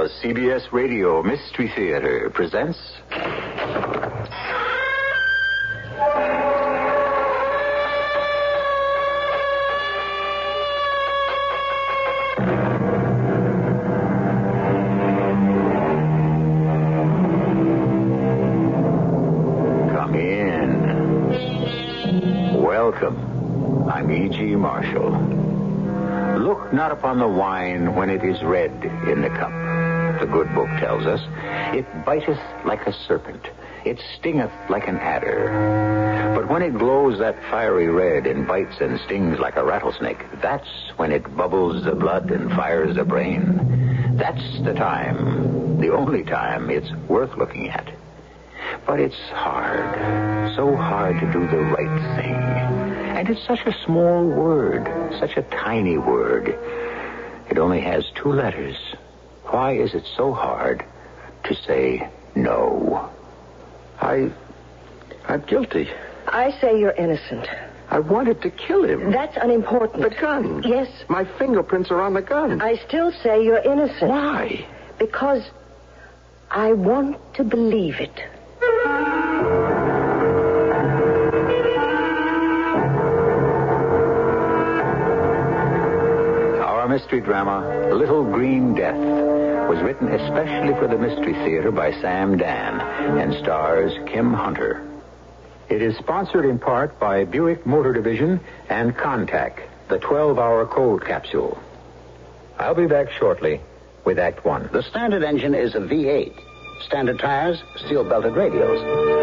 The CBS Radio Mystery Theater presents... Come in. Welcome. I'm E.G. Marshall. Look not upon the wine when it is red in the cup. The good book tells us, it biteth like a serpent, it stingeth like an adder. But when it glows that fiery red and bites and stings like a rattlesnake, that's when it bubbles the blood and fires the brain. That's the time, the only time it's worth looking at. But it's hard, so hard to do the right thing. And it's such a small word, such a tiny word. It only has 2 letters. Why is it so hard to say no? I'm guilty. I say you're innocent. I wanted to kill him. That's unimportant. The gun. Yes. My fingerprints are on the gun. I still say you're innocent. Why? Because I want to believe it. Our mystery drama, Little Green Death, was written especially for the Mystery Theater by Sam Dan and stars Kim Hunter. It is sponsored in part by Buick Motor Division and Contact, the 12-hour cold capsule. I'll be back shortly with Act One. The standard engine is a V8. Standard tires, steel-belted radials.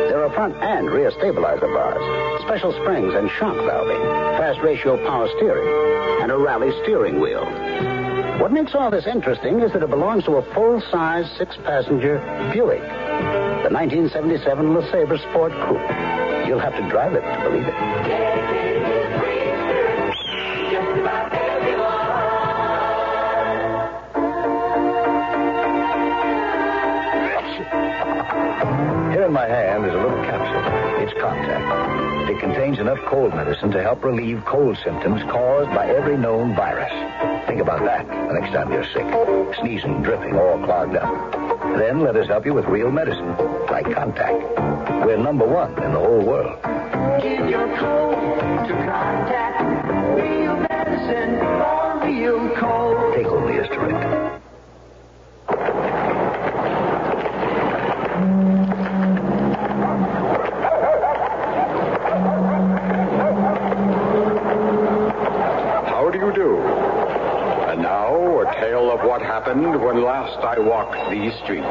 There are front and rear stabilizer bars, special springs and shock valving, fast ratio power steering, and a rally steering wheel. What makes all this interesting is that it belongs to a full-size 6-passenger Buick, the 1977 LeSabre Sport Coupe. You'll have to drive it to believe it. Here in my hand is a little capsule. It's Contact. It contains enough cold medicine to help relieve cold symptoms caused by every known virus. Think about that the next time you're sick. Sneezing, dripping, all clogged up. Then let us help you with real medicine, like Contact. We're #1 in the whole world. Give your cold to Contact. Real medicine for real cold. Take only as directed. How do you do? And now, a tale of what happened when last I walked these streets.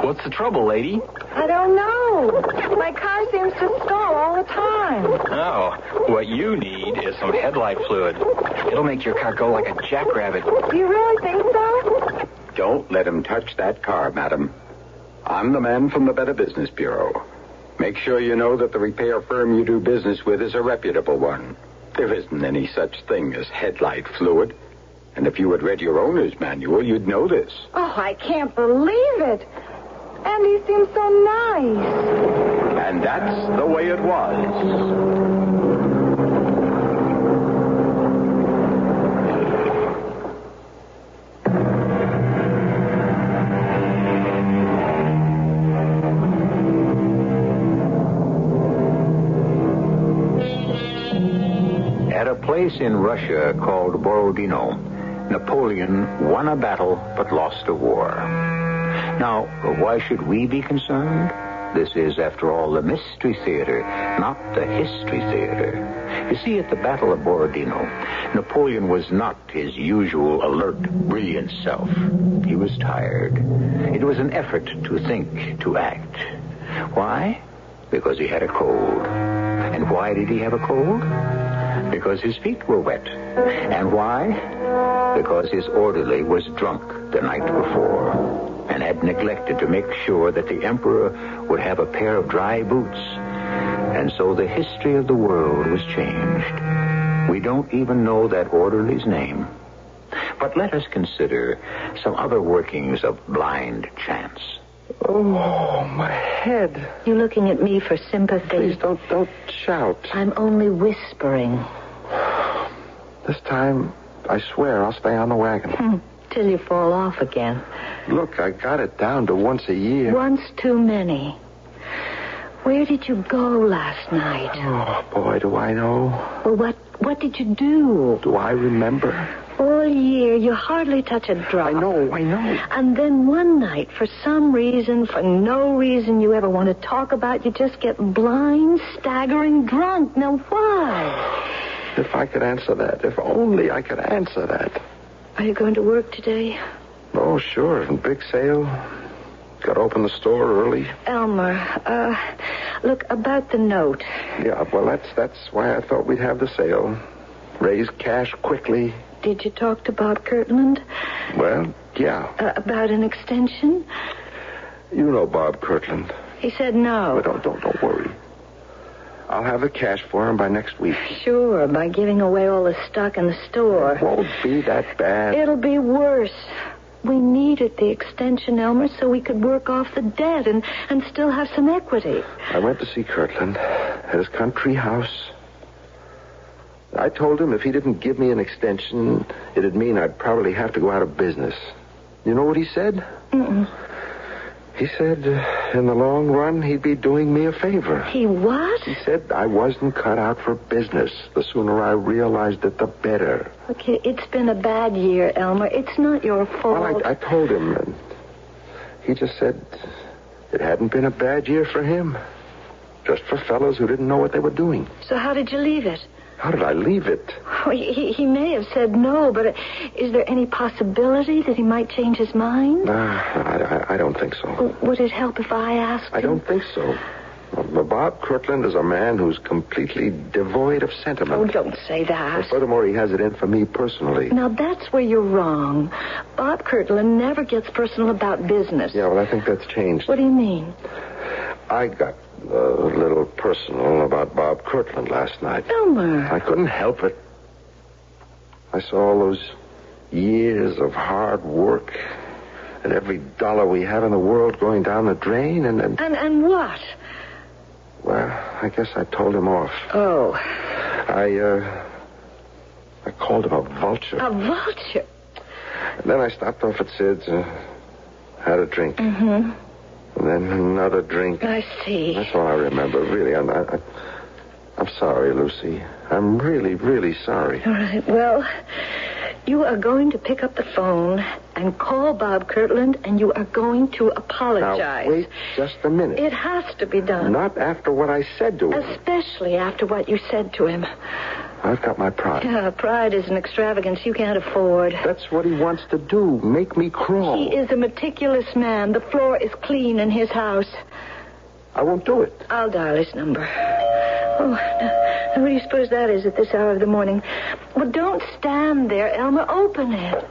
What's the trouble, lady? I don't know. My car seems to stall all the time. Oh, what you need is some headlight fluid. It'll make your car go like a jackrabbit. Do you really think so? Don't let him touch that car, madam. I'm the man from the Better Business Bureau. Make sure you know that the repair firm you do business with is a reputable one. There isn't any such thing as headlight fluid. And if you had read your owner's manual, you'd know this. Oh, I can't believe it. And he seems so nice. And that's the way it was. At a place in Russia called Borodino, Napoleon won a battle but lost a war. Now, why should we be concerned? This is, after all, the Mystery Theater, not the History Theater. You see, at the Battle of Borodino, Napoleon was not his usual alert, brilliant self. He was tired. It was an effort to think, to act. Why? Because he had a cold. And why did he have a cold? Because his feet were wet. And why? Because his orderly was drunk the night before and had neglected to make sure that the emperor would have a pair of dry boots. And so the history of the world was changed. We don't even know that orderly's name. But let us consider some other workings of blind chance. Oh, my head. You looking at me for sympathy? Please don't shout. I'm only whispering. This time, I swear I'll stay on the wagon. till you fall off again. Look, I got it down to once a year. Once too many. Where did you go last night? Oh, boy, do I know. Well, what did you do? Do I remember? All year, you hardly touch a drop. I know. And then one night, for some reason, for no reason you ever want to talk about, you just get blind, staggering drunk. Now, why? If I could answer that. If only I could answer that. Are you going to work today? Oh, sure. Big sale. Got to open the store early. Elmer, look, about the note. Yeah, well, that's why I thought we'd have the sale. Raise cash quickly. Did you talk to Bob Kirtland? Well, yeah. About an extension? You know Bob Kirtland. He said no. But don't worry. I'll have the cash for him by next week. Sure, by giving away all the stock in the store. It won't be that bad. It'll be worse. We needed the extension, Elmer, so we could work off the debt and still have some equity. I went to see Kirtland at his country house. I told him if he didn't give me an extension, it'd mean I'd probably have to go out of business. You know what he said? Mm-mm. He said in the long run, he'd be doing me a favor. He what? He said I wasn't cut out for business. The sooner I realized it, the better. Okay, it's been a bad year, Elmer. It's not your fault. Well, I told him, and he just said it hadn't been a bad year for him. Just for fellows who didn't know what they were doing. So how did you leave it? How did I leave it? Oh, he may have said no, but is there any possibility that he might change his mind? I don't think so. Would it help if I asked him? I don't think so. Bob Kirtland is a man who's completely devoid of sentiment. Oh, don't say that. Well, furthermore, he has it in for me personally. Now, that's where you're wrong. Bob Kirtland never gets personal about business. Yeah, well, I think that's changed. What do you mean? I got a little personal about Bob Kirtland last night. Elmer. I couldn't help it. I saw all those years of hard work and every dollar we have in the world going down the drain and... And what? Well, I guess I told him off. Oh. I called him a vulture. A vulture? And then I stopped off at Sid's and had a drink. Mm-hmm. And then another drink. I see. That's all I remember, really. I'm sorry, Lucy. I'm really, really sorry. All right, well, you are going to pick up the phone and call Bob Kirtland, and you are going to apologize. Now, wait just a minute. It has to be done. Not after what I said to him. Especially after what you said to him. I've got my pride. Yeah, pride is an extravagance you can't afford. That's what he wants to do, make me crawl. He is a meticulous man. The floor is clean in his house. I won't do it. I'll dial his number. Oh, now what do you suppose that is at this hour of the morning? Well, don't stand there, Elmer. Open it.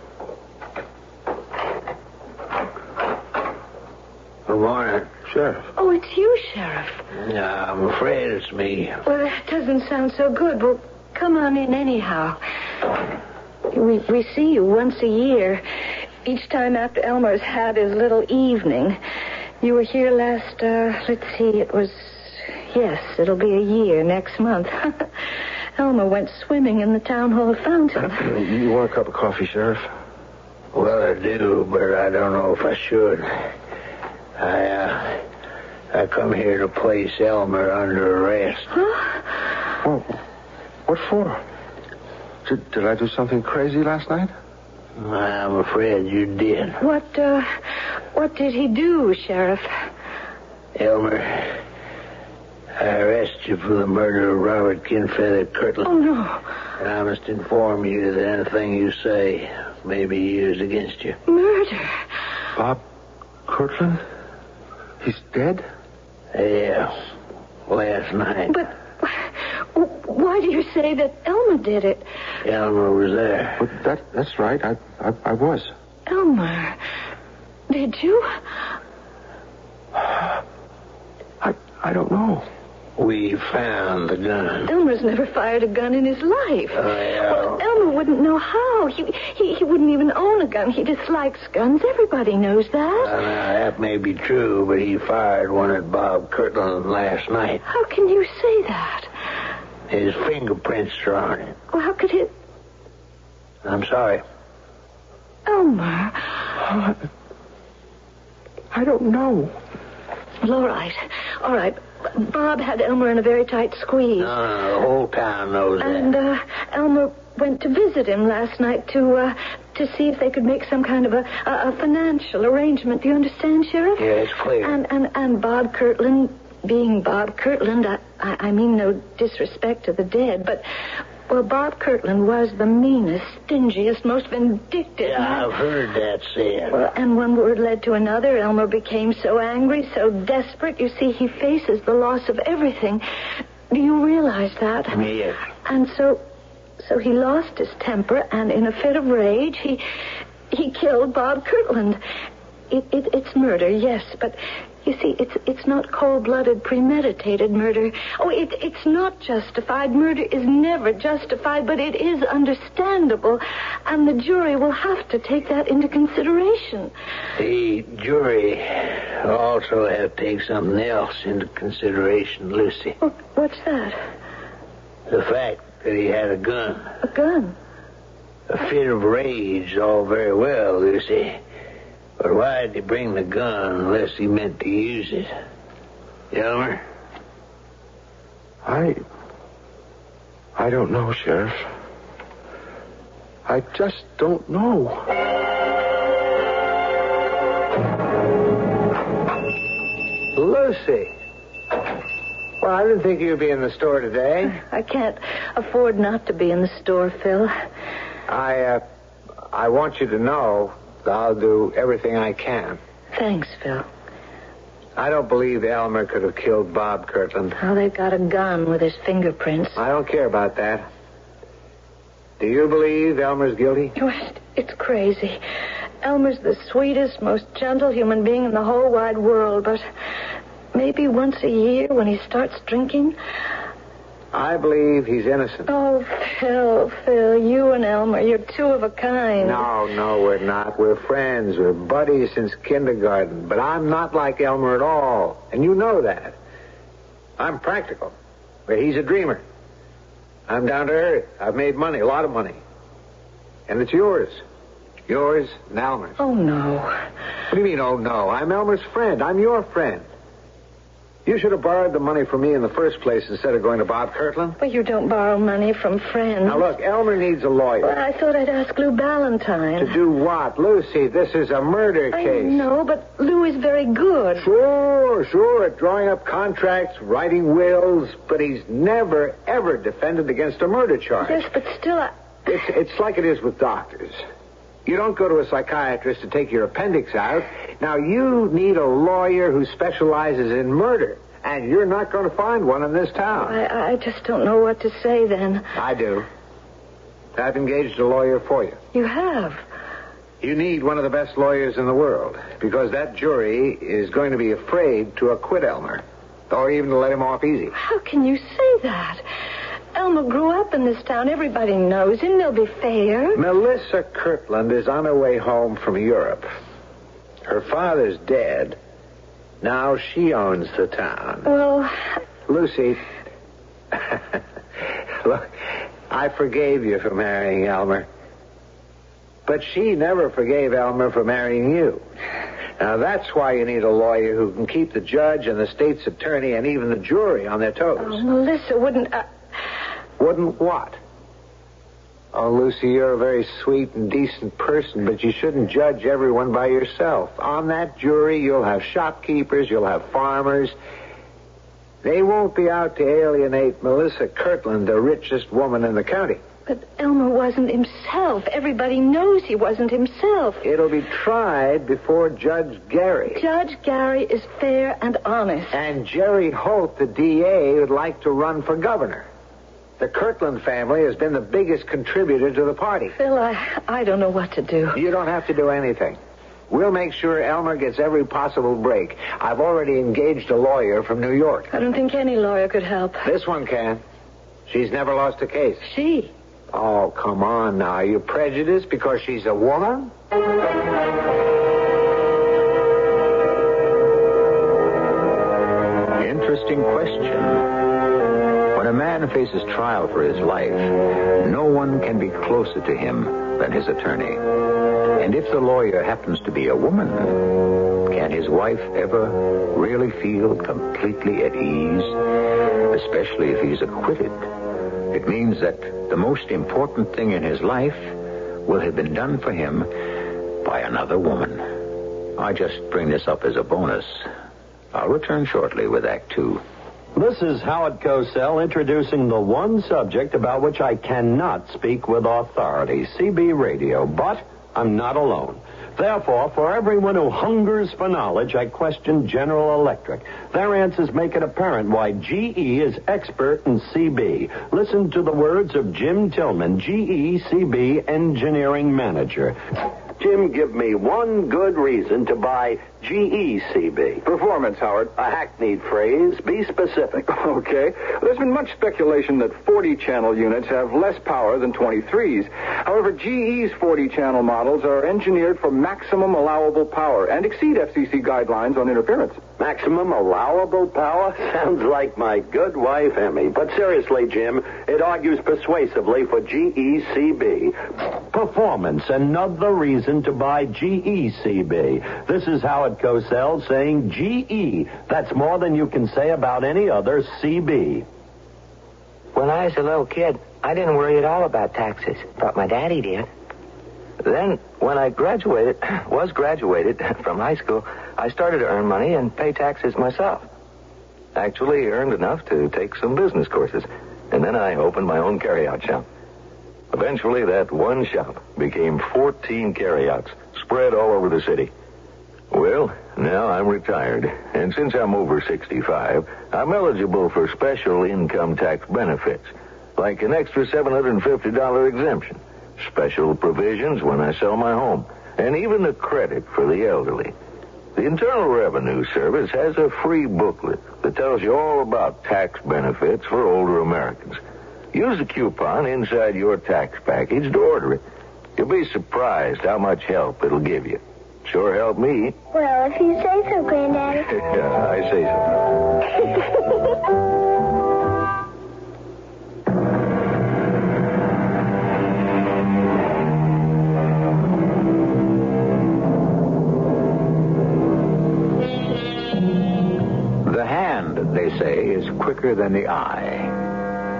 Good morning. Sheriff. Oh, it's you, Sheriff. Yeah, I'm afraid it's me. Well, that doesn't sound so good. Well, come on in anyhow. We see you once a year. Each time after Elmer's had his little evening. You were here last, let's see, yes, it'll be a year next month. Elmer went swimming in the town hall fountain. You want a cup of coffee, Sheriff? Well, I do, but I don't know if I should. I come here to place Elmer under arrest. Huh? Well, what for? Did I do something crazy last night? I'm afraid you did. What did he do, Sheriff? Elmer, I arrest you for the murder of Robert Kinfeather Kirtland. Oh, no. And I must inform you that anything you say may be used against you. Murder? Bob Kirtland? He's dead? Yeah, last night. But why do you say that Elmer did it? Elmer was there. But that's right. I was. Elmer, did you? I don't know. We found the gun. Elmer's never fired a gun in his life. Yeah. Well, Elmer wouldn't know how. He wouldn't even own a gun. He dislikes guns. Everybody knows that. That may be true, but he fired one at Bob Kirtland last night. How can you say that? His fingerprints are on it. Well, how could it... I'm sorry. Elmer. I don't know. Well, all right. Bob had Elmer in a very tight squeeze. No, the whole town knows that. And Elmer went to visit him last night to see if they could make some kind of a financial arrangement. Do you understand, Sheriff? Yeah, it's clear. And Bob Kirtland, being Bob Kirtland, I mean no disrespect to the dead, but... Well, Bob Kirtland was the meanest, stingiest, most vindictive. Yeah, I've heard that said. Well, and one word led to another. Elmer became so angry, so desperate. You see, he faces the loss of everything. Do you realize that? Yeah. And so he lost his temper, and in a fit of rage, he killed Bob Kirtland. It's murder, yes, but... You see, it's not cold-blooded, premeditated murder. Oh, it's not justified. Murder is never justified, but it is understandable. And the jury will have to take that into consideration. The jury also have to take something else into consideration, Lucy. What's that? The fact that he had a gun. A gun? A fit of rage, all very well, Lucy. But why did he bring the gun unless he meant to use it? Elmer? I don't know, Sheriff. I just don't know. Lucy. Well, I didn't think you'd be in the store today. I can't afford not to be in the store, Phil. I want you to know I'll do everything I can. Thanks, Phil. I don't believe Elmer could have killed Bob Kirtland. Oh, they've got a gun with his fingerprints. I don't care about that. Do you believe Elmer's guilty? It's crazy. Elmer's the sweetest, most gentle human being in the whole wide world, but maybe once a year when he starts drinking... I believe he's innocent. Oh, Phil, you and Elmer, you're two of a kind. No, we're not. We're friends. We're buddies since kindergarten. But I'm not like Elmer at all. And you know that. I'm practical. But he's a dreamer. I'm down to earth. I've made money, a lot of money. And it's yours. Yours and Elmer's. Oh, no. What do you mean, oh, no? I'm Elmer's friend. I'm your friend. You should have borrowed the money from me in the first place instead of going to Bob Kirtland. Well, you don't borrow money from friends. Now, look, Elmer needs a lawyer. Well, I thought I'd ask Lou Ballantyne. To do what? Lucy, this is a murder case. I know, but Lou is very good. Sure, at drawing up contracts, writing wills, but he's never, ever defended against a murder charge. Yes, but still, It's like it is with doctors. You don't go to a psychiatrist to take your appendix out. Now, you need a lawyer who specializes in murder, and you're not going to find one in this town. I just don't know what to say then. I do. I've engaged a lawyer for you. You have? You need one of the best lawyers in the world, because that jury is going to be afraid to acquit Elmer, or even to let him off easy. How can you say that? Elmer grew up in this town. Everybody knows him. They'll be fair. Melissa Kirtland is on her way home from Europe. Her father's dead. Now she owns the town. Well... Lucy, look, I forgave you for marrying Elmer. But she never forgave Elmer for marrying you. Now, that's why you need a lawyer who can keep the judge and the state's attorney and even the jury on their toes. Oh, Melissa wouldn't... Wouldn't what? Oh, Lucy, you're a very sweet and decent person, but you shouldn't judge everyone by yourself. On that jury, you'll have shopkeepers, you'll have farmers. They won't be out to alienate Melissa Kirtland, the richest woman in the county. But Elmer wasn't himself. Everybody knows he wasn't himself. It'll be tried before Judge Gary. Judge Gary is fair and honest. And Jerry Holt, the DA, would like to run for governor. The Kirtland family has been the biggest contributor to the party. Phil, I don't know what to do. You don't have to do anything. We'll make sure Elmer gets every possible break. I've already engaged a lawyer from New York. I don't think any lawyer could help. This one can. She's never lost a case. She? Oh, come on now. Are you prejudiced because she's a woman? Interesting question. When a man faces trial for his life, no one can be closer to him than his attorney. And if the lawyer happens to be a woman, can his wife ever really feel completely at ease? Especially if he's acquitted. It means that the most important thing in his life will have been done for him by another woman. I just bring this up as a bonus. I'll return shortly with Act Two. This is Howard Cosell introducing the one subject about which I cannot speak with authority, CB Radio, but I'm not alone. Therefore, for everyone who hungers for knowledge, I question General Electric. Their answers make it apparent why GE is expert in CB. Listen to the words of Jim Tillman, GE CB Engineering Manager. Jim, give me one good reason to buy GE CB. Performance, Howard. A hackneyed phrase. Be specific. Okay. There's been much speculation that 40-channel units have less power than 23s. However, GE's 40-channel models are engineered for maximum allowable power and exceed FCC guidelines on interference. Maximum allowable power? Sounds like my good wife, Emmy. But seriously, Jim, it argues persuasively for GE CB. Performance, another reason to buy GE CB. This is Howard Cosell saying GE. That's more than you can say about any other CB. When I was a little kid, I didn't worry at all about taxes, but my daddy did. Then, when I graduated from high school, I started to earn money and pay taxes myself. Actually, earned enough to take some business courses, and then I opened my own carryout shop. Eventually, that one shop became 14 carryouts, spread all over the city. Well, now I'm retired, and since I'm over 65, I'm eligible for special income tax benefits, like an extra $750 exemption, special provisions when I sell my home, and even a credit for the elderly. The Internal Revenue Service has a free booklet that tells you all about tax benefits for older Americans. Use the coupon inside your tax package to order it. You'll be surprised how much help it'll give you. Sure helped me. Well, if you say so, Granddaddy. Yeah, I say so. The hand, they say, is quicker than the eye.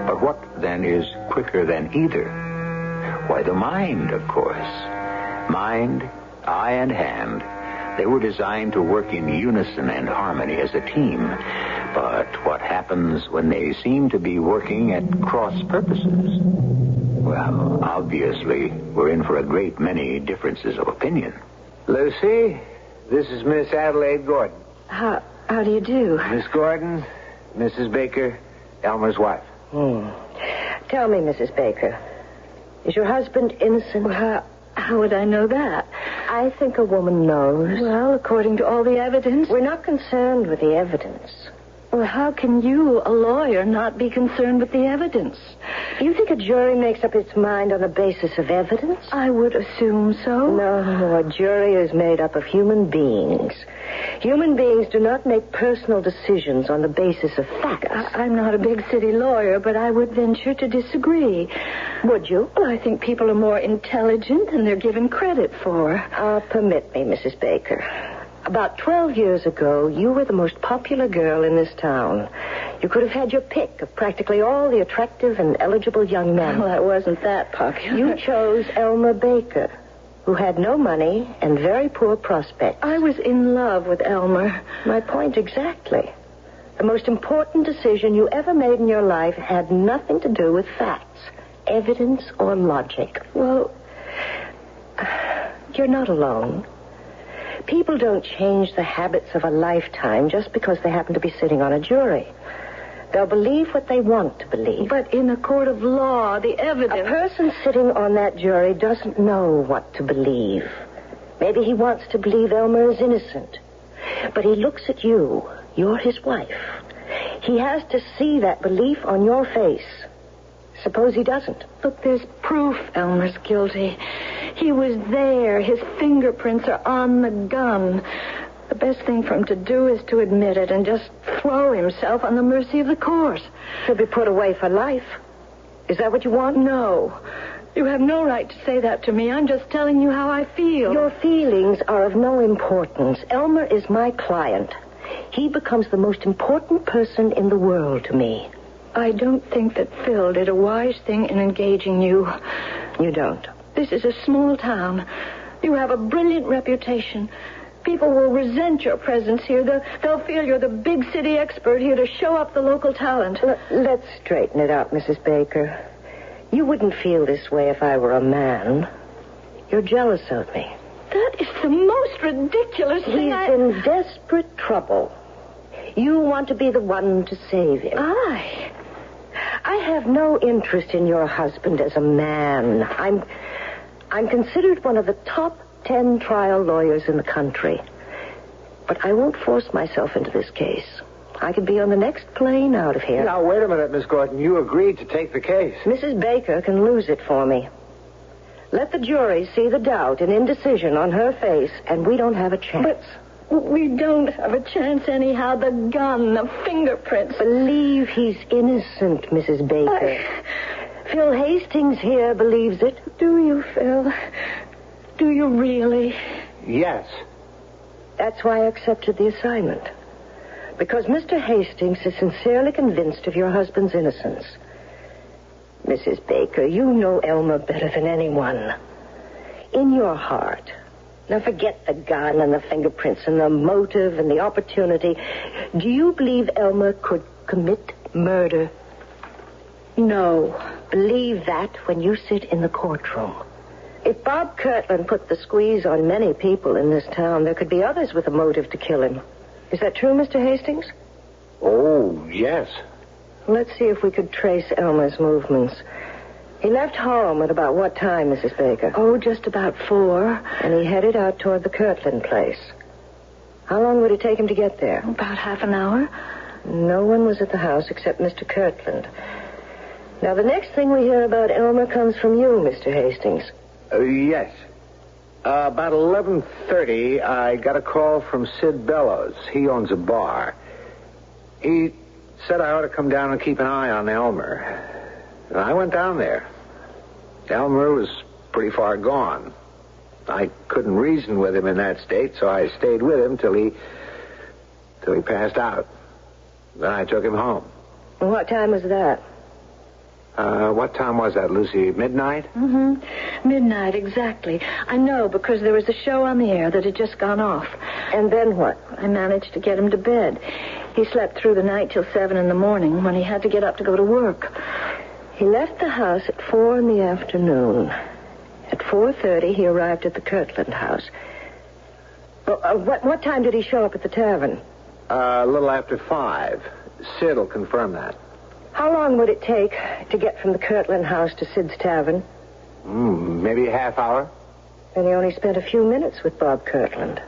But what, then, is quicker than either? Why, the mind, of course. Mind, eye, and hand, they were designed to work in unison and harmony as a team. But what happens when they seem to be working at cross purposes? Well, obviously, we're in for a great many differences of opinion. Lucy, this is Miss Adelaide Gordon. How do you do? Miss Gordon, Mrs. Baker, Elmer's wife. Tell me, Mrs. Baker, is your husband innocent? Well, how would I know that? I think a woman knows. Well, according to all the evidence. We're not concerned with the evidence. Well, how can you, a lawyer, not be concerned with the evidence? You think a jury makes up its mind on the basis of evidence? I would assume so. No, a jury is made up of human beings. Human beings do not make personal decisions on the basis of facts. I'm not a big city lawyer, but I would venture to disagree. Would you? Well, I think people are more intelligent than they're given credit for. Permit me, Mrs. Baker. About 12 years ago, you were the most popular girl in this town. You could have had your pick of practically all the attractive and eligible young men. Well, I wasn't that popular. You chose Elmer Baker, who had no money and very poor prospects. I was in love with Elmer. My point exactly. The most important decision you ever made in your life had nothing to do with facts, evidence, or logic. Well, you're not alone. People don't change the habits of a lifetime just because they happen to be sitting on a jury. They'll believe what they want to believe. But in a court of law, the evidence... A person sitting on that jury doesn't know what to believe. Maybe he wants to believe Elmer is innocent. But he looks at you. You're his wife. He has to see that belief on your face. Suppose he doesn't. Look, there's proof Elmer's guilty. He was there. His fingerprints are on the gun. The best thing for him to do is to admit it and just throw himself on the mercy of the court. He'll be put away for life. Is that what you want? No. You have no right to say that to me. I'm just telling you how I feel. Your feelings are of no importance. Elmer is my client. He becomes the most important person in the world to me. I don't think that Phil did a wise thing in engaging you. You don't? This is a small town. You have a brilliant reputation. People will resent your presence here. They'll feel you're the big city expert here to show up the local talent. Let's straighten it out, Mrs. Baker. You wouldn't feel this way if I were a man. You're jealous of me. That is the most ridiculous thing. He's in desperate trouble. You want to be the one to save him. I have no interest in your husband as a man. I'm considered one of the top 10 trial lawyers in the country. But I won't force myself into this case. I could be on the next plane out of here. Now, wait a minute, Miss Gordon. You agreed to take the case. Mrs. Baker can lose it for me. Let the jury see the doubt and indecision on her face, and we don't have a chance. But we don't have a chance anyhow. The gun, the fingerprints. Believe he's innocent, Mrs. Baker. Phil Hastings here believes it. Do you, Phil? Do you really? Yes. That's why I accepted the assignment. Because Mr. Hastings is sincerely convinced of your husband's innocence. Mrs. Baker, you know Elmer better than anyone. In your heart. Now forget the gun and the fingerprints and the motive and the opportunity. Do you believe Elmer could commit murder? No. Believe that when you sit in the courtroom. If Bob Kirtland put the squeeze on many people in this town, there could be others with a motive to kill him. Is that true, Mr. Hastings? Oh, yes. Let's see if we could trace Elmer's movements. He left home at about what time, Mrs. Baker? Oh, just about 4. And he headed out toward the Kirtland place. How long would it take him to get there? About half an hour. No one was at the house except Mr. Kirtland. Now, the next thing we hear about Elmer comes from you, Mr. Hastings. Yes. About 11:30, I got a call from Sid Bellows. He owns a bar. He said I ought to come down and keep an eye on Elmer. And I went down there. Elmer was pretty far gone. I couldn't reason with him in that state, so I stayed with him till he passed out. Then I took him home. And what time was that? What time was that, Lucy? Midnight? Mm-hmm. Midnight, exactly. I know, because there was a show on the air that had just gone off. And then what? I managed to get him to bed. He slept through the night till 7 in the morning when he had to get up to go to work. He left the house at 4 in the afternoon. At 4:30, he arrived at the Kirtland house. What time did he show up at the tavern? A little after 5. Sid will confirm that. How long would it take to get from the Kirtland house to Sid's tavern? Maybe a half hour. And he only spent a few minutes with Bob Kirtland.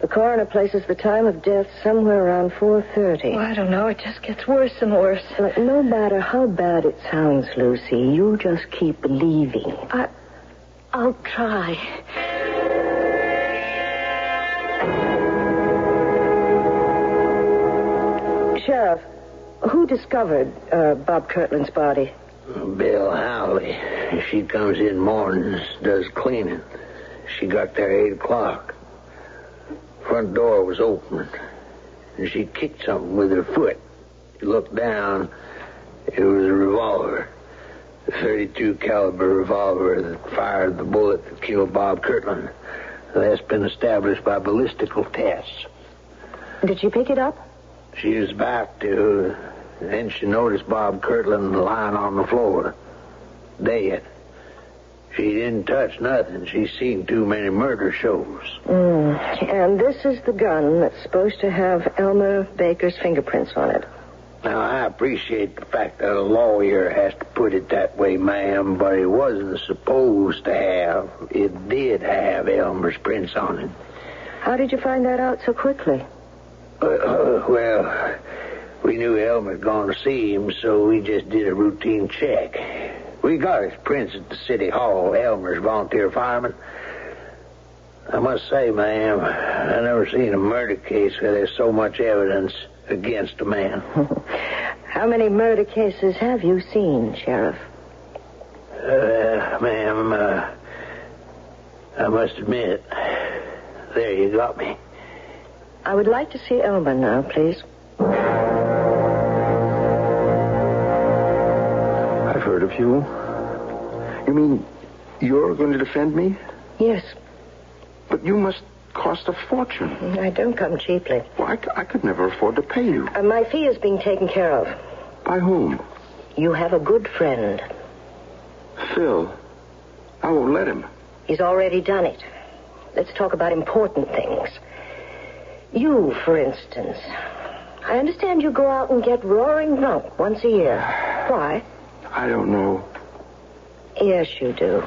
The coroner places the time of death somewhere around 4:30. Well, I don't know. It just gets worse and worse. Look, no matter how bad it sounds, Lucy, you just keep believing. I'll try. Sheriff, who discovered Bob Kirtland's body? Bill Howley. She comes in mornings, does cleaning. She got there 8 o'clock. Front door was open, and she kicked something with her foot. She looked down. It was a revolver. A .32 caliber revolver that fired the bullet that killed Bob Kirtland. That's been established by ballistical tests. Did she pick it up? She was about to. Then she noticed Bob Kirtland lying on the floor, dead. She didn't touch nothing. She's seen too many murder shows. And this is the gun that's supposed to have Elmer Baker's fingerprints on it. Now, I appreciate the fact that a lawyer has to put it that way, ma'am, but it wasn't supposed to have. It did have Elmer's prints on it. How did you find that out so quickly? Well, we knew Elmer'd gone to see him, so we just did a routine check. We got his prints at the city hall, Elmer's volunteer fireman. I must say, ma'am, I never seen a murder case where there's so much evidence against a man. How many murder cases have you seen, Sheriff? Ma'am, I must admit, there you got me. I would like to see Elmer now, please. I've heard of you. You mean you're going to defend me? Yes. But you must cost a fortune. I don't come cheaply. Well, I could never afford to pay you. My fee is being taken care of. By whom? You have a good friend. Phil. I won't let him. He's already done it. Let's talk about important things. You, for instance. I understand you go out and get roaring drunk once a year. Why? I don't know. Yes, you do.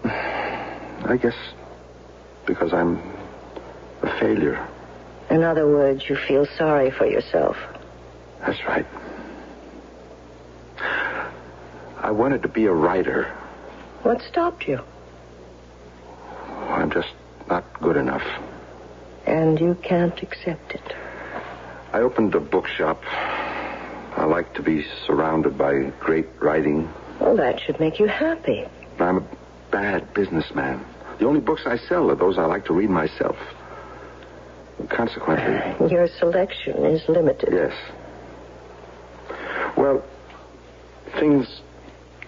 I guess because I'm a failure. In other words, you feel sorry for yourself. That's right. I wanted to be a writer. What stopped you? I'm just not good enough. And you can't accept it. I opened a bookshop. I like to be surrounded by great writing. Well, that should make you happy. I'm a bad businessman. The only books I sell are those I like to read myself. Consequently... Your selection is limited. Yes. Well, things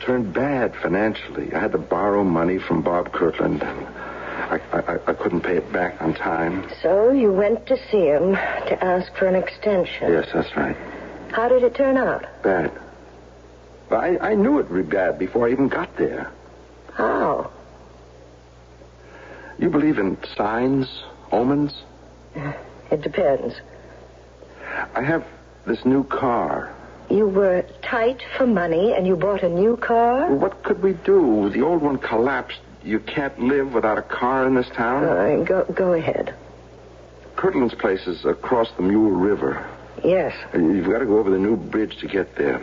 turned bad financially. I had to borrow money from Bob Kirtland. I couldn't pay it back on time. So you went to see him to ask for an extension. Yes, that's right. How did it turn out? Bad. I knew it would be bad before I even got there. How? You believe in signs, omens? It depends. I have this new car. You were tight for money and you bought a new car? Well, what could we do? The old one collapsed. You can't live without a car in this town? All right, go ahead. Kirtland's place is across the Mule River. Yes. You've got to go over the new bridge to get there.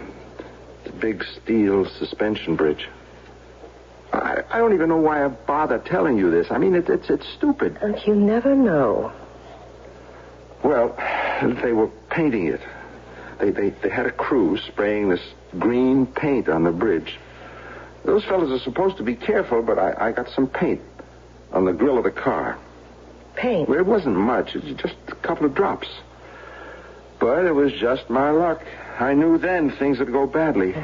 The big steel suspension bridge. I don't even know why I bother telling you this. I mean, it's stupid. You never know. Well, they were painting it. They had a crew spraying this green paint on the bridge. Those fellas are supposed to be careful, but I got some paint on the grill of the car. Paint? Well, it wasn't much. It was just a couple of drops. But it was just my luck. I knew then things would go badly.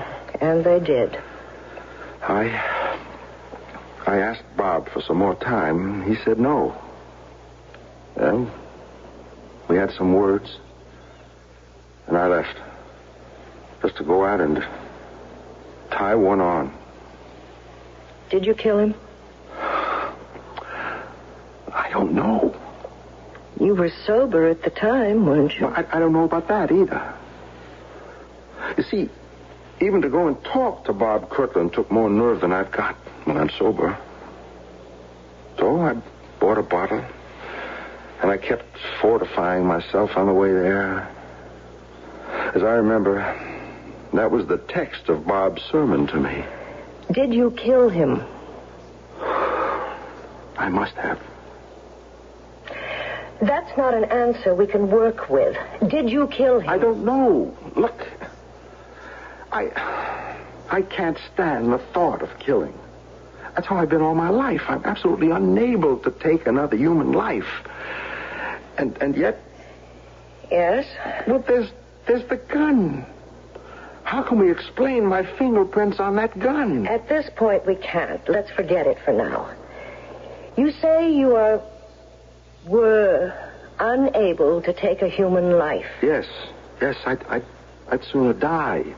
And they did. I asked Bob for some more time. He said no. Well, we had some words. And I left. Just to go out and tie one on. Did you kill him? I don't know. You were sober at the time, weren't you? No, I don't know about that either. You see, even to go and talk to Bob Kirtland took more nerve than I've got when I'm sober. So I bought a bottle, and I kept fortifying myself on the way there. As I remember, that was the text of Bob's sermon to me. Did you kill him? I must have. That's not an answer we can work with. Did you kill him? I don't know. Look, I can't stand the thought of killing. That's how I've been all my life. I'm absolutely unable to take another human life. And yet... Yes? Well, there's the gun. How can we explain my fingerprints on that gun? At this point, we can't. Let's forget it for now. You say you were unable to take a human life. Yes, I'd sooner die.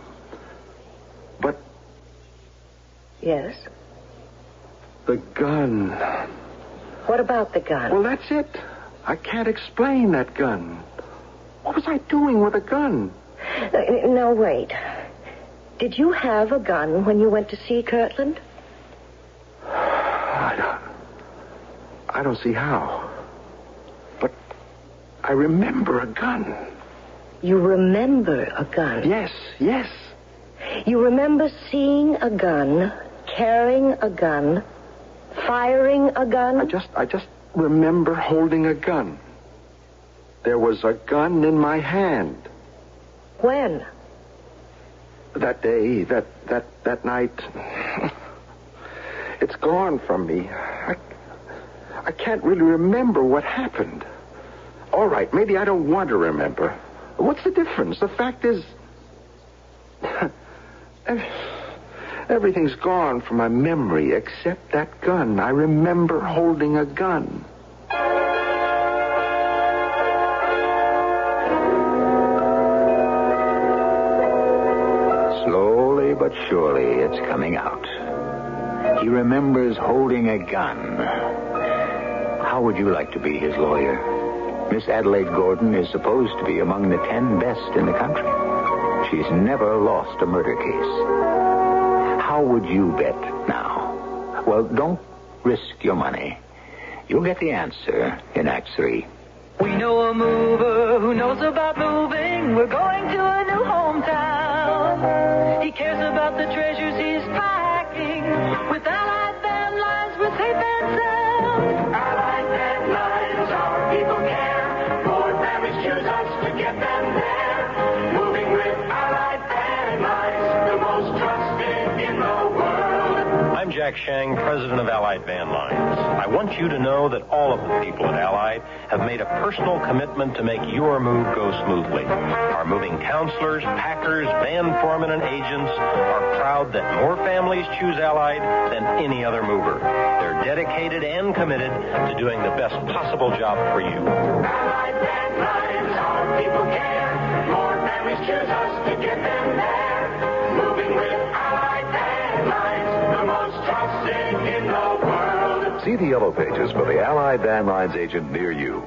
But... Yes? The gun. What about the gun? Well, that's it. I can't explain that gun. What was I doing with a gun? Now, wait. Did you have a gun when you went to see Kirtland? I don't see how. But I remember a gun. You remember a gun? Yes. You remember seeing a gun, carrying a gun, firing a gun? I just remember holding a gun. There was a gun in my hand. When? That day, that night. It's gone from me. I can't really remember what happened. All right, maybe I don't want to remember. What's the difference? The fact is... everything's gone from my memory except that gun. I remember holding a gun. Slowly but surely, it's coming out. He remembers holding a gun. How would you like to be his lawyer? Miss Adelaide Gordon is supposed to be among the 10 best in the country. She's never lost a murder case. How would you bet now? Well, don't risk your money. You'll get the answer in Act 3. We know a mover who knows about moving. We're going to a new hometown. He cares about the treasures he's packing. With Allied Van Lines, we're safe and sound. Allied Van Lines, our people care. More families choose us to get them there. Moving with Allied Van Lines, the most trusted in the world. I'm Jack Shang, president of Allied Van Lines. I want you to know that all of the people at Allied have made a personal commitment to make your move go smoothly. Our moving counselors, packers, van foremen, and agents are proud that more families choose Allied than any other mover. They're dedicated and committed to doing the best possible job for you. Allied Van Lines, our people care. More families choose us to get them there. Moving with Allied Van Lines, the most trusted in the world. See the yellow pages for the Allied Van Lines agent near you.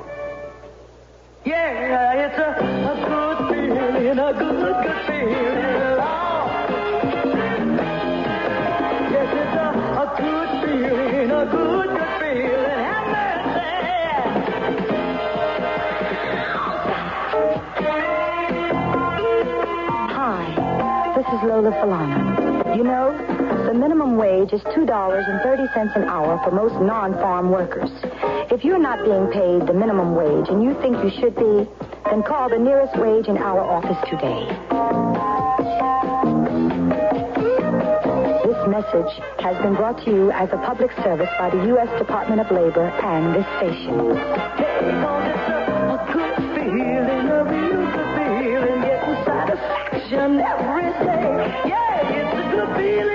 Yeah, it's a good feeling, a good feeling. Oh. Yes, it's a good feeling, a good feeling. Have mercy. Hi, this is Lola Falana. You know, the minimum wage is $2.30 an hour for most non-farm workers. If you're not being paid the minimum wage and you think you should be, then call the nearest wage and hour office today. This message has been brought to you as a public service by the U.S. Department of Labor and this station. A good feeling, a real good feeling, getting satisfaction every day. Yeah, it's a good feeling.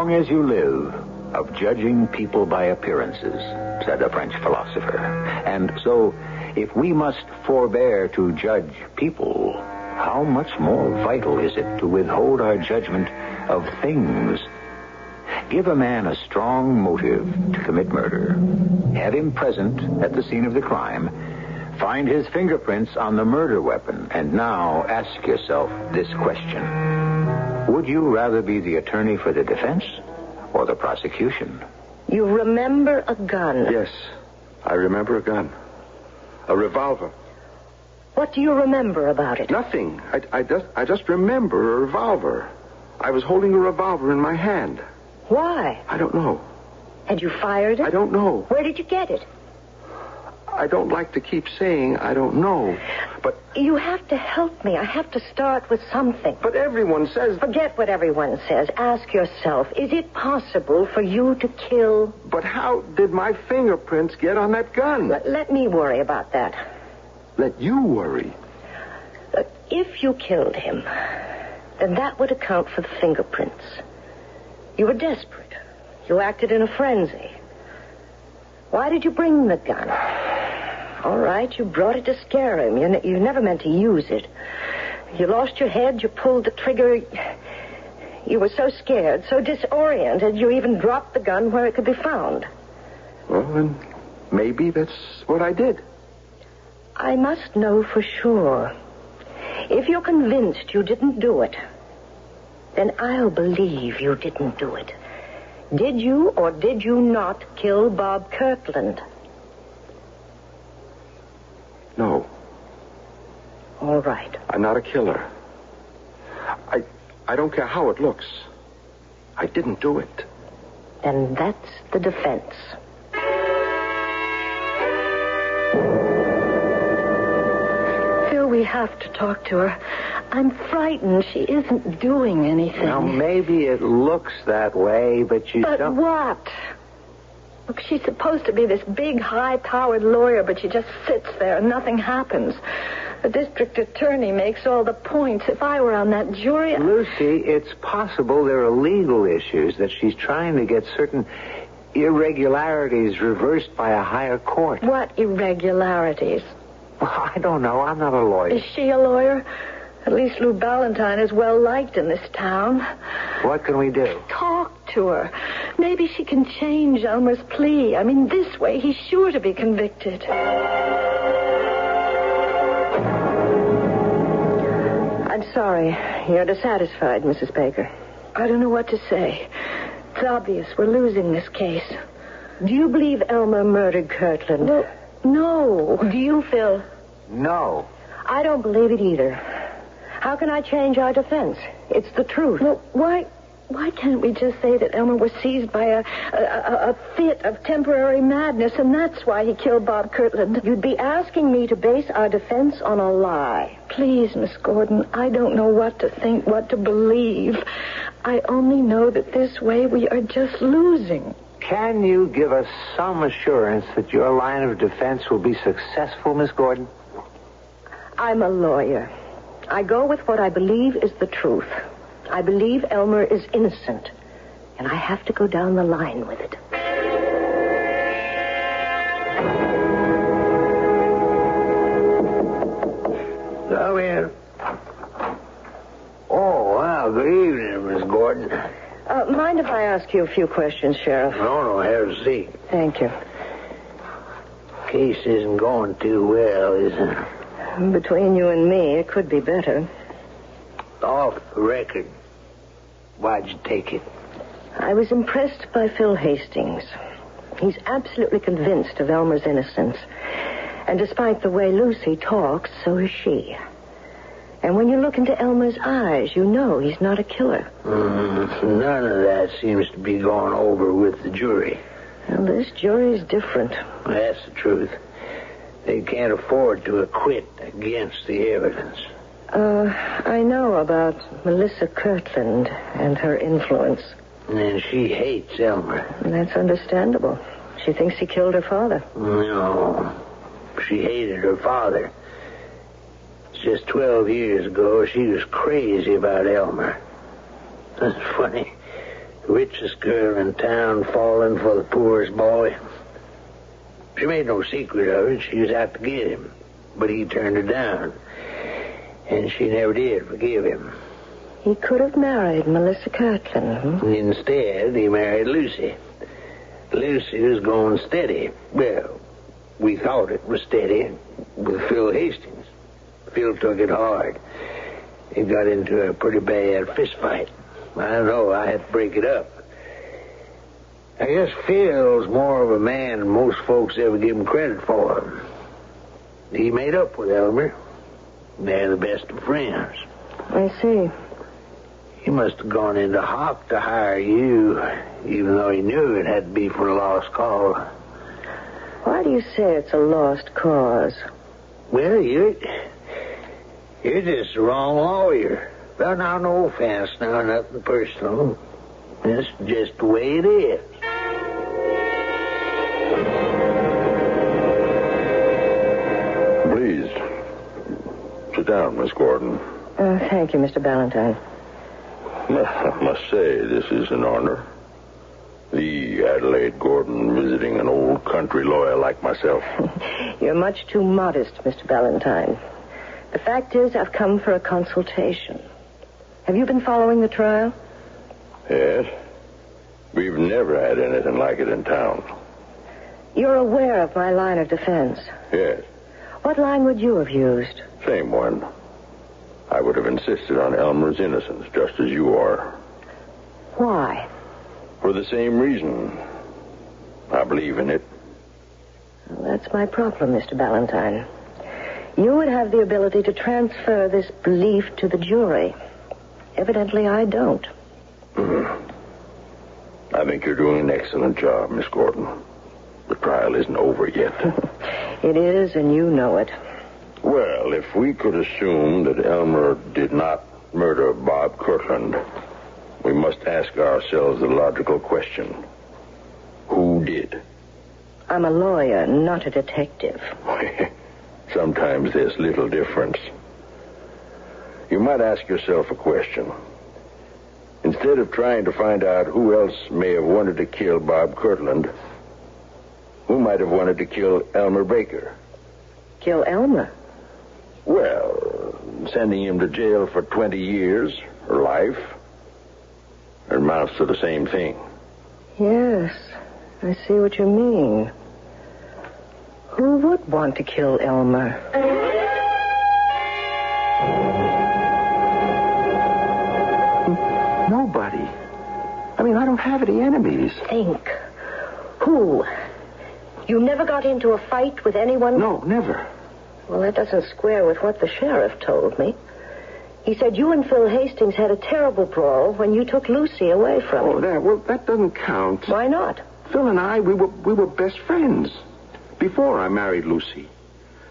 As you live, of judging people by appearances, said a French philosopher. And so, if we must forbear to judge people, how much more vital is it to withhold our judgment of things? Give a man a strong motive to commit murder. Have him present at the scene of the crime. Find his fingerprints on the murder weapon. And now ask yourself this question. Would you rather be the attorney for the defense or the prosecution? You remember a gun? Yes, I remember a gun. A revolver. What do you remember about it? Nothing. I just remember a revolver. I was holding a revolver in my hand. Why? I don't know. Had you fired it? I don't know. Where did you get it? I don't like to keep saying I don't know, but... You have to help me. I have to start with something. But everyone says... Forget what everyone says. Ask yourself, is it possible for you to kill? But how did my fingerprints get on that gun? Let me worry about that. Let you worry? If you killed him, then that would account for the fingerprints. You were desperate. You acted in a frenzy. Why did you bring the gun? All right, you brought it to scare him. You never meant to use it. You lost your head, you pulled the trigger. You were so scared, so disoriented, you even dropped the gun where it could be found. Well, then maybe that's what I did. I must know for sure. If you're convinced you didn't do it, then I'll believe you didn't do it. Did you or did you not kill Bob Kirtland? No. All right. I'm not a killer. I don't care how it looks. I didn't do it. And that's the defense. Phil, we have to talk to her. I'm frightened. She isn't doing anything. Now, maybe it looks that way, but you But don't... what? Look, she's supposed to be this big, high-powered lawyer, but she just sits there and nothing happens. The district attorney makes all the points. If I were on that jury... Lucy, it's possible there are legal issues that she's trying to get certain irregularities reversed by a higher court. What irregularities? Well, I don't know. I'm not a lawyer. Is she a lawyer? At least Lou Ballantyne is well-liked in this town. What can we do? Talk to her. Maybe she can change Elmer's plea. I mean, this way he's sure to be convicted. I'm sorry. You're dissatisfied, Mrs. Baker. I don't know what to say. It's obvious we're losing this case. Do you believe Elmer murdered Kirtland? Well, no. Do you, Phil? No. I don't believe it either. How can I change our defense? It's the truth. Well, why can't we just say that Elmer was seized by a fit of temporary madness, and that's why he killed Bob Kirtland? You'd be asking me to base our defense on a lie. Please, Miss Gordon, I don't know what to think, what to believe. I only know that this way we are just losing. Can you give us some assurance that your line of defense will be successful, Miss Gordon? I'm a lawyer. I go with what I believe is the truth. I believe Elmer is innocent, and I have to go down the line with it. Come in. Oh, wow. Good evening, Miss Gordon. Mind if I ask you a few questions, Sheriff? No, have a seat. Thank you. Case isn't going too well, is it? Between you and me, it could be better. Off the record. Why'd you take it? I was impressed by Phil Hastings. He's absolutely convinced of Elmer's innocence. And despite the way Lucy talks, so is she. And when you look into Elmer's eyes, you know he's not a killer. None of that seems to be going over with the jury. Well, this jury's different. That's the truth. They can't afford to acquit against the evidence. I know about Melissa Kirtland and her influence. And she hates Elmer. That's understandable. She thinks he killed her father. No. She hated her father. Just 12 years ago, she was crazy about Elmer. That's funny. Richest girl in town falling for the poorest boy. She made no secret of it. She was out to get him. But he turned her down. And she never did forgive him. He could have married Melissa Kirtland. Instead, he married Lucy. Lucy was going steady. Well, we thought it was steady with Phil Hastings. Phil took it hard. He got into a pretty bad fist fight. I don't know. I had to break it up. I guess Phil's more of a man than most folks ever give him credit for. He made up with Elmer. They're the best of friends. I see. He must have gone into hock to hire you, even though he knew it had to be for a lost cause. Why do you say it's a lost cause? Well, you're just the wrong lawyer. Well, now, no offense, now, nothing personal. It's just the way it is. Please, sit down, Miss Gordon. Thank you, Mr. Ballantyne. I must say, this is an honor. The Adelaide Gordon visiting an old country lawyer like myself. You're much too modest, Mr. Ballantyne. The fact is, I've come for a consultation. Have you been following the trial? Yes. We've never had anything like it in town. You're aware of my line of defense. Yes. What line would you have used? Same one. I would have insisted on Elmer's innocence, just as you are. Why? For the same reason. I believe in it. Well, that's my problem, Mr. Ballantyne. You would have the ability to transfer this belief to the jury. Evidently, I don't. I think you're doing an excellent job, Miss Gordon. The trial isn't over yet. It is, and you know it. Well, if we could assume that Elmer did not murder Bob Kirtland, we must ask ourselves the logical question. Who did? I'm a lawyer, not a detective. Sometimes there's little difference. You might ask yourself a question. Instead of trying to find out who else may have wanted to kill Bob Kirtland, who might have wanted to kill Elmer Baker? Kill Elmer? Well, sending him to jail for 20 years, or life, amounts to the same thing. Yes, I see what you mean. Who would want to kill Elmer? Nobody. I mean, I don't have any enemies. Think. Who? You never got into a fight with anyone? No, never. Well, that doesn't square with what the sheriff told me. He said you and Phil Hastings had a terrible brawl when you took Lucy away from him. That doesn't count. Why not? Phil and I, we were best friends before I married Lucy.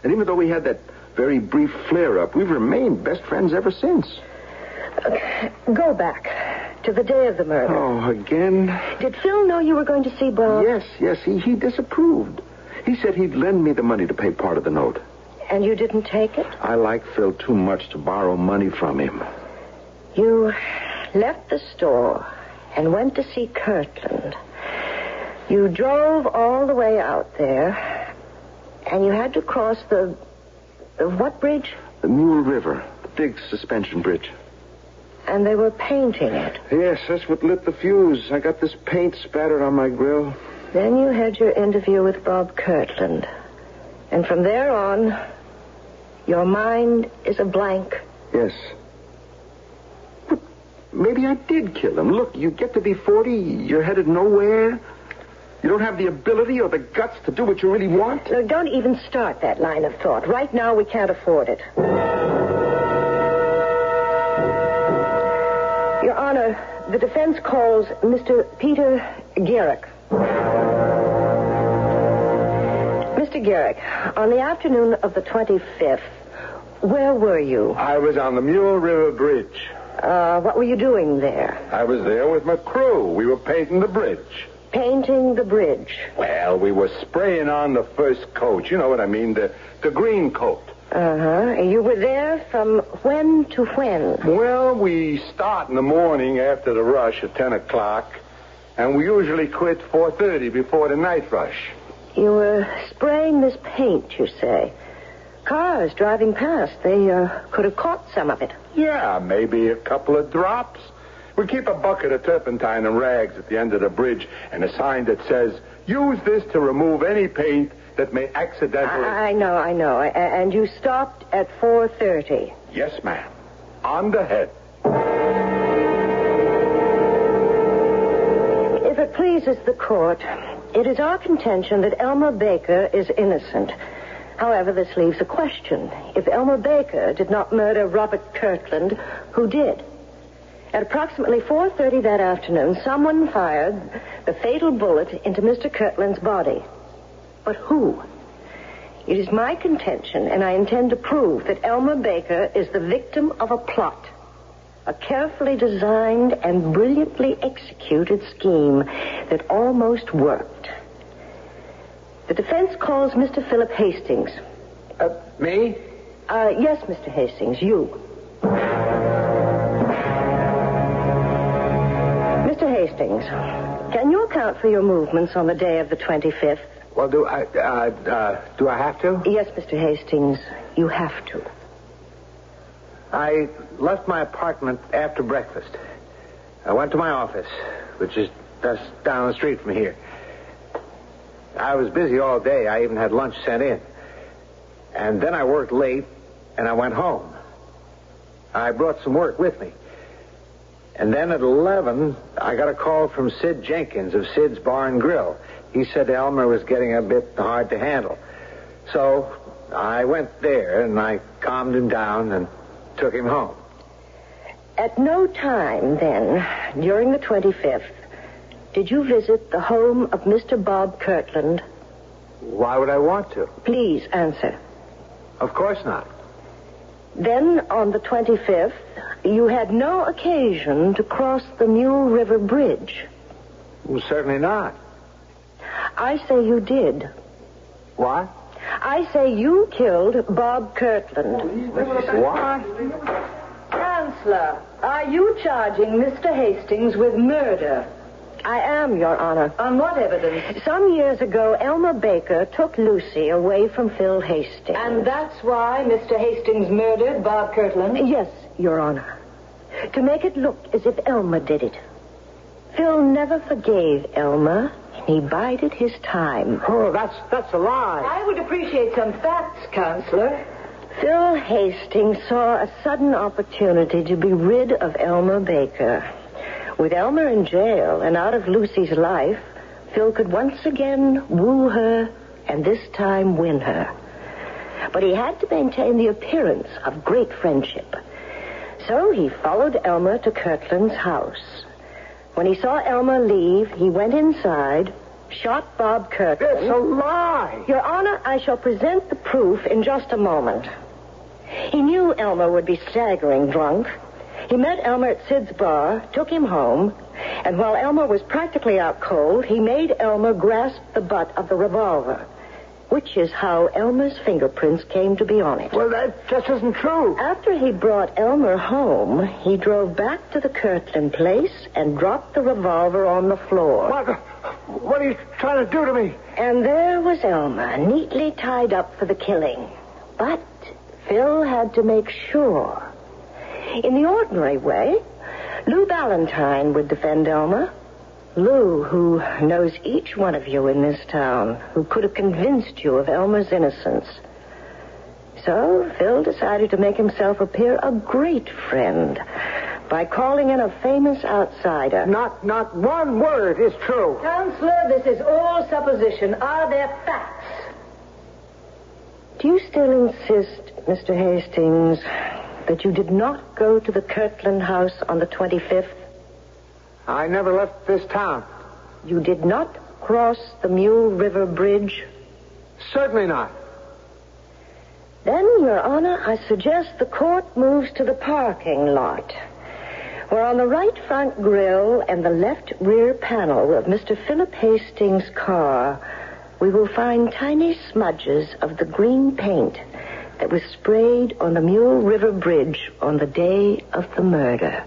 And even though we had that very brief flare-up, we've remained best friends ever since. Go back to the day of the murder. Oh, again? Did Phil know you were going to see Bob? Yes. He disapproved. He said he'd lend me the money to pay part of the note. And you didn't take it? I like Phil too much to borrow money from him. You left the store and went to see Kirtland. You drove all the way out there, and you had to cross the what bridge? The Mule River, the big suspension bridge. And they were painting it. Yes, that's what lit the fuse. I got this paint spattered on my grill. Then you had your interview with Bob Kirtland. And from there on, your mind is a blank. Yes. But maybe I did kill him. Look, you get to be 40, you're headed nowhere. You don't have the ability or the guts to do what you really want. No, don't even start that line of thought. Right now, we can't afford it. Your Honor, the defense calls Mr. Peter Garrick. Mr. Garrick, on the afternoon of the 25th, where were you? I was on the Mule River Bridge. What were you doing there? I was there with my crew. We were painting the bridge. Painting the bridge? Well, we were spraying on the first coat. You know what I mean, the green coat. Uh-huh. You were there from when to when? Well, we start in the morning after the rush at 10 o'clock, and we usually quit 4:30 before the night rush. You were spraying this paint, you say. Cars driving past, they could have caught some of it. Yeah, maybe a couple of drops. We keep a bucket of turpentine and rags at the end of the bridge and a sign that says, use this to remove any paint that may accidentally... I know. And you stopped at 4:30. Yes, ma'am. On the head. If it pleases the court, it is our contention that Elmer Baker is innocent. However, this leaves a question. If Elmer Baker did not murder Robert Kirtland, who did? At approximately 4:30 that afternoon, someone fired the fatal bullet into Mr. Kirtland's body. But who? It is my contention, and I intend to prove, that Elmer Baker is the victim of a plot. A carefully designed and brilliantly executed scheme that almost worked. The defense calls Mr. Philip Hastings. Me? Yes, Mr. Hastings, you. Mr. Hastings, can you account for your movements on the day of the 25th? Well, do I have to? Yes, Mr. Hastings, you have to. I left my apartment after breakfast. I went to my office, which is just down the street from here. I was busy all day. I even had lunch sent in. And then I worked late, and I went home. I brought some work with me. And then at 11, I got a call from Sid Jenkins of Sid's Bar and Grill. He said Elmer was getting a bit hard to handle. So I went there, and I calmed him down and took him home. At no time, then, during the 25th, did you visit the home of Mr. Bob Kirtland? Why would I want to? Please answer. Of course not. Then, on the 25th, you had no occasion to cross the Mule River Bridge. Well, certainly not. I say you did. What? I say you killed Bob Kirtland. What? Chancellor, are you charging Mr. Hastings with murder? I am, Your Honor. On what evidence? Some years ago, Elmer Baker took Lucy away from Phil Hastings. And that's why Mr. Hastings murdered Bob Kirtland? Yes, Your Honor. To make it look as if Elmer did it. Phil never forgave Elmer. He bided his time. Oh, that's a lie. I would appreciate some facts, Counselor. Phil Hastings saw a sudden opportunity to be rid of Elmer Baker. With Elmer in jail and out of Lucy's life, Phil could once again woo her and this time win her. But he had to maintain the appearance of great friendship. So he followed Elmer to Kirtland's house. When he saw Elmer leave, he went inside, shot Bob Kirtland. It's a lie! Your Honor, I shall present the proof in just a moment. He knew Elmer would be staggering drunk. He met Elmer at Sid's bar, took him home, and while Elmer was practically out cold, he made Elmer grasp the butt of the revolver, which is how Elmer's fingerprints came to be on it. Well, that just isn't true. After he brought Elmer home, he drove back to the Kirtland place and dropped the revolver on the floor. What are you trying to do to me? And there was Elmer, neatly tied up for the killing. But Phil had to make sure. In the ordinary way, Lou Ballantyne would defend Elmer. Lou, who knows each one of you in this town, who could have convinced you of Elmer's innocence. So Phil decided to make himself appear a great friend by calling in a famous outsider. Not one word is true. Counselor, this is all supposition. Are there facts? Do you still insist, Mr. Hastings, that you did not go to the Kirtland house on the 25th? I never left this town. You did not cross the Mule River Bridge? Certainly not. Then, Your Honor, I suggest the court moves to the parking lot, where on the right front grille and the left rear panel of Mr. Philip Hastings' car, we will find tiny smudges of the green paint that was sprayed on the Mule River Bridge on the day of the murder.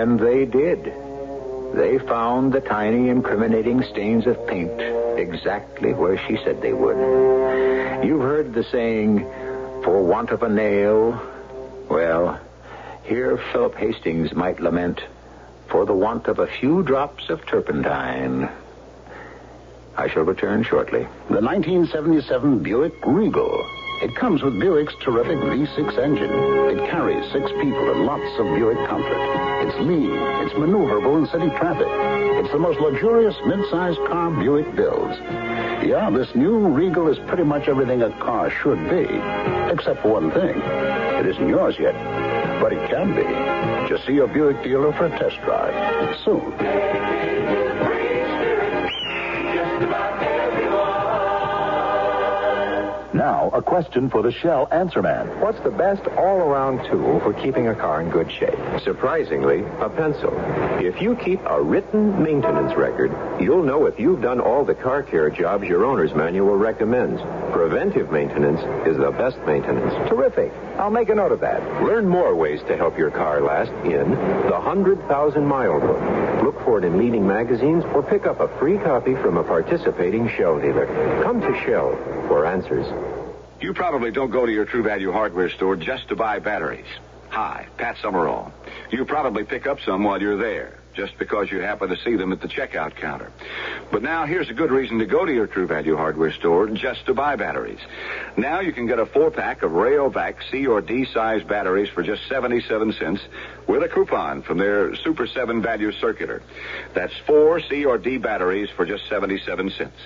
And they did. They found the tiny incriminating stains of paint exactly where she said they would. You've heard the saying, for want of a nail. Well, here Philip Hastings might lament, for the want of a few drops of turpentine. I shall return shortly. The 1977 Buick Regal. It comes with Buick's terrific V6 engine. It carries 6 people and lots of Buick comfort. It's lean. It's maneuverable in city traffic. It's the most luxurious mid-sized car Buick builds. Yeah, this new Regal is pretty much everything a car should be. Except for one thing. It isn't yours yet. But it can be. Just see your Buick dealer for a test drive. Soon. Now, a question for the Shell Answer Man. What's the best all-around tool for keeping a car in good shape? Surprisingly, a pencil. If you keep a written maintenance record, you'll know if you've done all the car care jobs your owner's manual recommends. Preventive maintenance is the best maintenance. Terrific. I'll make a note of that. Learn more ways to help your car last in the 100,000-Mile Book. Look for it in leading magazines or pick up a free copy from a participating Shell dealer. Come to Shell for answers. You probably don't go to your True Value hardware store just to buy batteries. Hi, Pat Summerall. You probably pick up some while you're there. just because you happen to see them at the checkout counter. But now here's a good reason to go to your True Value hardware store just to buy batteries. Now you can get a 4-pack of Rayovac C or D size batteries for just 77 cents with a coupon from their Super 7 Value Circular. That's 4 C or D batteries for just 77 cents.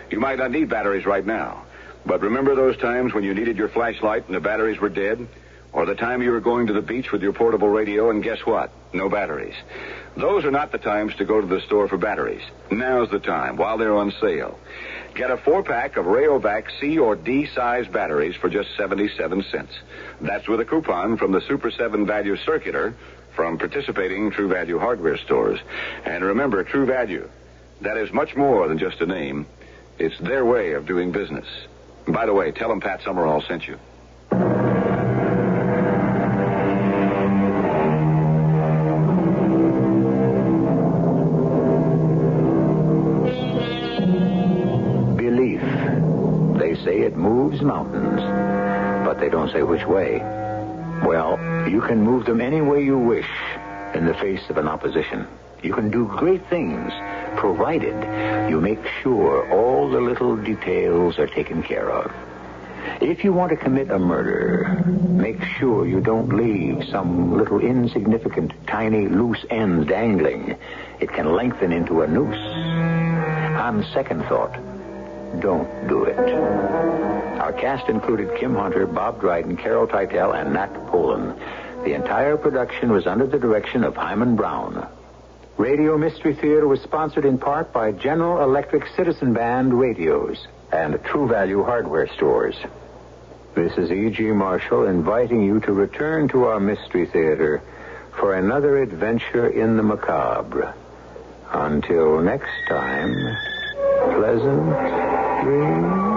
You might not need batteries right now, but remember those times when you needed your flashlight and the batteries were dead? Or the time you were going to the beach with your portable radio and guess what? No batteries. Those are not the times to go to the store for batteries. Now's the time, while they're on sale. Get a 4-pack of Rayovac C or D size batteries for just 77 cents. That's with a coupon from the Super 7 Value Circular from participating True Value hardware stores. And remember, True Value, that is much more than just a name. It's their way of doing business. And by the way, tell them Pat Summerall sent you. It moves mountains, but they don't say which way. Well, you can move them any way you wish in the face of an opposition. You can do great things, provided you make sure all the little details are taken care of. If you want to commit a murder, make sure you don't leave some little insignificant, tiny, loose end dangling. It can lengthen into a noose. On second thought, don't do it. Our cast included Kim Hunter, Bob Dryden, Carol Teitel, and Nat Polen. The entire production was under the direction of Hyman Brown. Radio Mystery Theater was sponsored in part by General Electric Citizen Band radios and True Value hardware stores. This is E.G. Marshall inviting you to return to our Mystery Theater for another adventure in the macabre. Until next time, pleasant dreams.